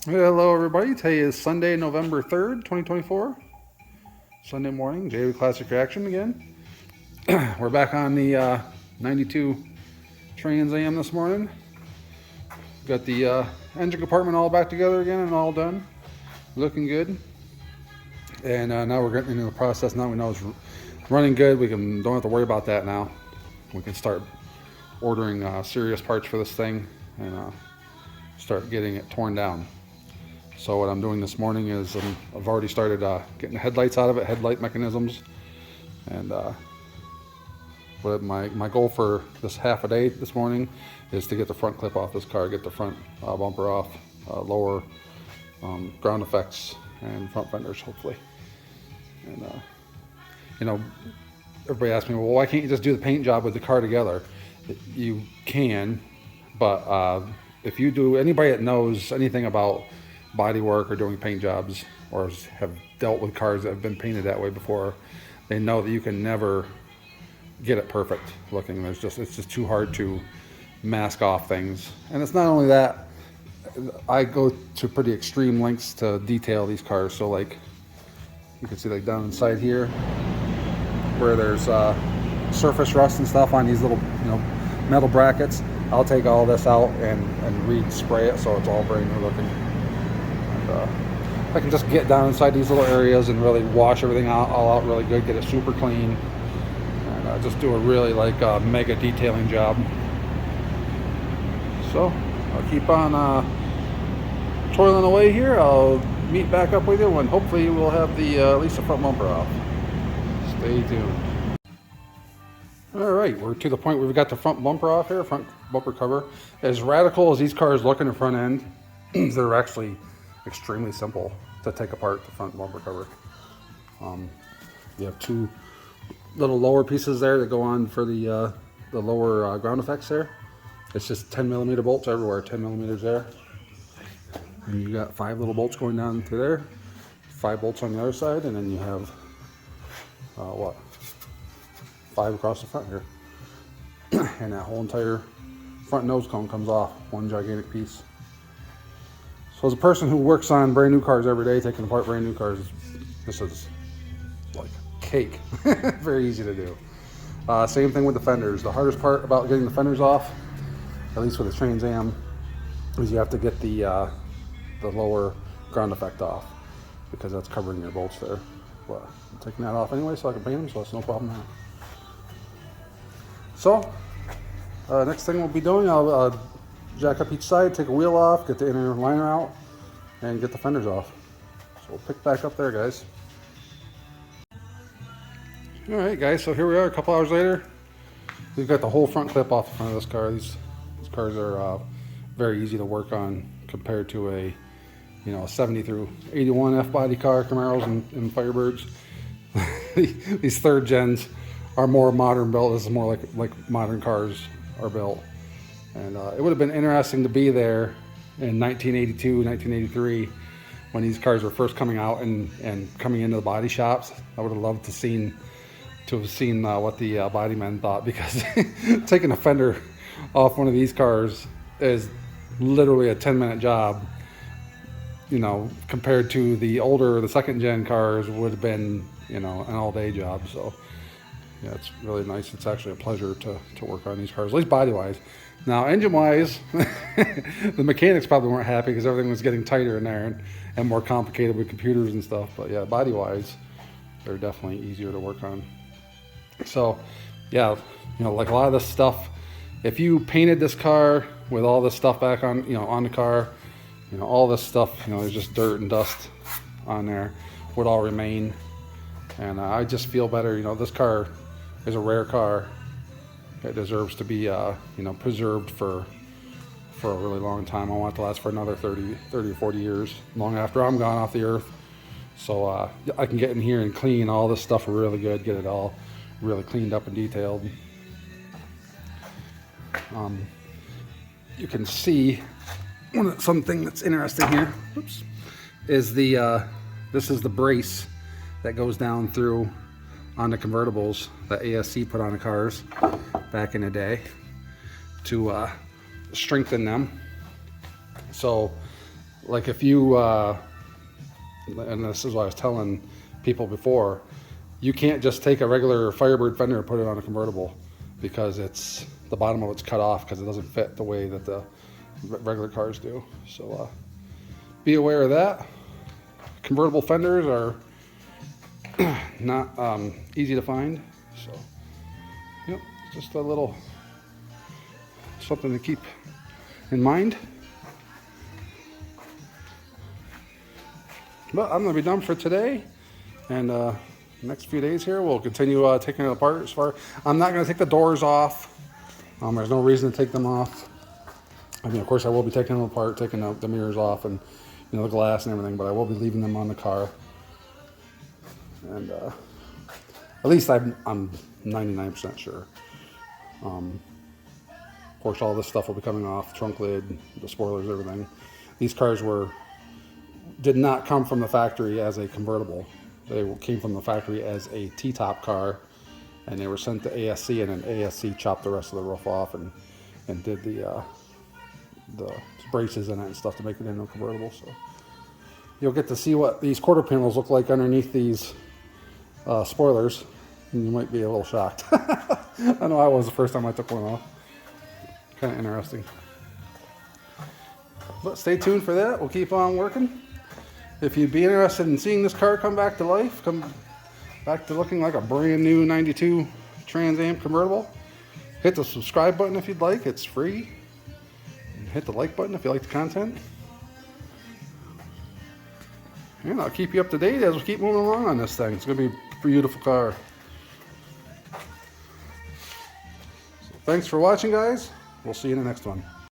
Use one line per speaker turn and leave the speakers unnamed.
Hello everybody, today is Sunday, November 3rd, 2024. Sunday morning, Daily Classic Reaction again. We're back on the 92 Trans Am this morning. Got the engine compartment all back together again and all done. Looking good. And now we're getting into the process. Now we know it's running good. Don't have to worry about that now. We can start ordering serious parts for this thing and start getting it torn down. So what I'm doing this morning is I've already started getting the headlights out of it, headlight mechanisms, and what my goal for this half a day this morning is to get the front clip off this car, get the front bumper off, lower ground effects and front fenders hopefully. And you know, everybody asks me, well, why can't you just do the paint job with the car together? You can, but if you do, anybody that knows anything about body work or doing paint jobs or have dealt with cars that have been painted that way before, they know that you can never get it perfect looking. It's just too hard to mask off things. And it's not only that, I go to pretty extreme lengths to detail these cars. So like you can see like down inside here where there's surface rust and stuff on these little metal brackets, I'll take all this out and re-spray it so it's all brand new looking. I can just get down inside these little areas and really wash everything all out really good, get it super clean, and just do a really mega detailing job. So I'll keep on toiling away here. I'll meet back up with you when hopefully we'll have the at least the front bumper off. Stay tuned. All right, we're to the point where we've got the front bumper off here, front bumper cover. As radical as these cars look in the front end, they're actually extremely simple to take apart the front bumper cover. You have two little lower pieces there that go on for the lower ground effects there. It's just 10mm bolts everywhere, 10mm there. And you got 5 little bolts going down through there, 5 bolts on the other side, and then you have 5 across the front here. And that whole entire front nose cone comes off, one gigantic piece. So as a person who works on brand new cars every day, taking apart brand new cars, this is like cake. Very easy to do. Same thing with the fenders. The hardest part about getting the fenders off, at least with a Trans Am, is you have to get the lower ground effect off because that's covering your bolts there. But I'm taking that off anyway so I can paint them, so that's no problem now. So next thing we'll be doing, I'll jack up each side, take a wheel off, get the inner liner out, and get the fenders off. So we'll pick back up there, guys. All right, guys, so here we are a couple hours later. We've got the whole front clip off the front of this car. These cars are very easy to work on compared to a 70 through 81 F-body car, Camaros and Firebirds. These third gens are more modern built. This is more like modern cars are built. And it would have been interesting to be there in 1982, 1983, when these cars were first coming out and coming into the body shops. I would have loved to have seen what the body men thought, because taking a fender off one of these cars is literally a 10-minute job. Compared to the second gen cars would have been, an all-day job. So yeah, it's really nice. It's actually a pleasure to work on these cars, at least body-wise. Now, engine-wise, the mechanics probably weren't happy because everything was getting tighter in there and more complicated with computers and stuff. But yeah, body-wise, they're definitely easier to work on. So yeah, like a lot of this stuff, if you painted this car with all this stuff back on, on the car, all this stuff, there's just dirt and dust on there, would all remain. And I just feel better. This car is a rare car. It deserves to be, preserved for a really long time. I want it to last for another 30 or 40 years, long after I'm gone off the earth. So I can get in here and clean all this stuff really good, get it all really cleaned up and detailed. You can see something that's interesting here. Oops, is this is the brace that goes down through on the convertibles that ASC put on the cars back in the day to strengthen them. So like if you, and this is what I was telling people before, you can't just take a regular Firebird fender and put it on a convertible, because the bottom of it's cut off because it doesn't fit the way that the regular cars do. So be aware of that. Convertible fenders are not easy to find. So yep, just a little something to keep in mind. But I'm going to be done for today, and next few days here we'll continue taking it apart. I'm not going to take the doors off. There's no reason to take them off. I mean, of course, I will be taking them apart, taking the mirrors off, and the glass and everything. But I will be leaving them on the car. And at least I'm 99% sure. Of course, all this stuff will be coming off: trunk lid, the spoilers, everything. These cars did not come from the factory as a convertible. They came from the factory as a T-top car, and they were sent to ASC, and then ASC chopped the rest of the roof off and did the braces in it and stuff to make it into a convertible. So you'll get to see what these quarter panels look like underneath these spoilers, and you might be a little shocked. I know I was the first time I took one off. Kind of interesting. But stay tuned for that. We'll keep on working. If you'd be interested in seeing this car come back to life, come back to looking like a brand new 92 Trans Am convertible, hit the subscribe button if you'd like. It's free. And hit the like button if you like the content. And I'll keep you up to date as we keep moving along on this thing. It's going to be a beautiful car. So thanks for watching, guys. We'll see you in the next one.